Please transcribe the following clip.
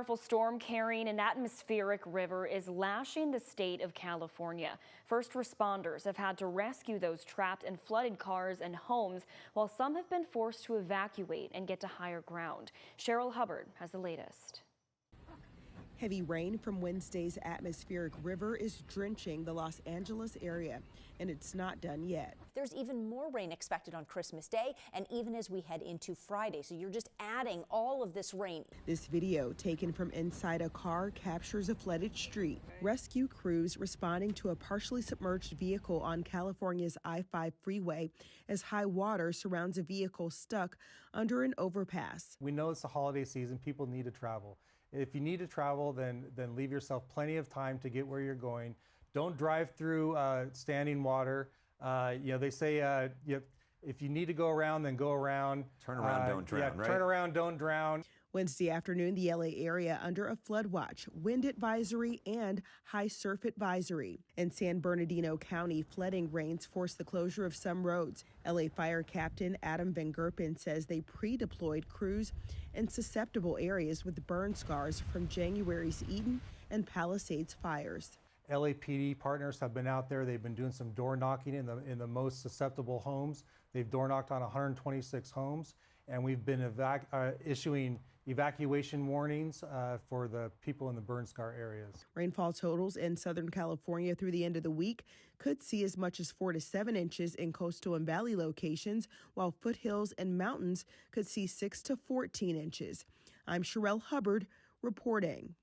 Powerful storm carrying an atmospheric river is lashing the state of California. First responders have had to rescue those trapped in flooded cars and homes, while some have been forced to evacuate and get to higher ground. Cheryl Hubbard has the latest. Heavy rain from Wednesday's atmospheric river is drenching the Los Angeles area, and it's not done yet. There's even more rain expected on Christmas Day and even as we head into Friday. So you're just adding all of this rain. This video, taken from inside a car, captures a flooded street. Rescue crews responding to a partially submerged vehicle on California's I-5 freeway as high water surrounds a vehicle stuck under an overpass. We know it's the holiday season. People need to travel. If you need to travel, then leave yourself plenty of time to get where you're going. Don't drive through standing water. They say if you need to go around, then go around. Turn around, don't drown, right? Turn around, don't drown. Wednesday afternoon, the LA area under a flood watch, wind advisory, and high surf advisory. In San Bernardino County, flooding rains forced the closure of some roads. LA Fire Captain Adam Van Gerpen says they pre-deployed crews in susceptible areas with burn scars from January's Eden and Palisades fires. LAPD partners have been out there. They've been doing some door knocking in the most susceptible homes. They've door knocked on 126 homes, and we've been issuing evacuation warnings for the people in the burn scar areas. Rainfall totals in Southern California through the end of the week could see as much as 4 to 7 inches in coastal and valley locations, while foothills and mountains could see 6 to 14 inches. I'm Cheryl Hubbard reporting.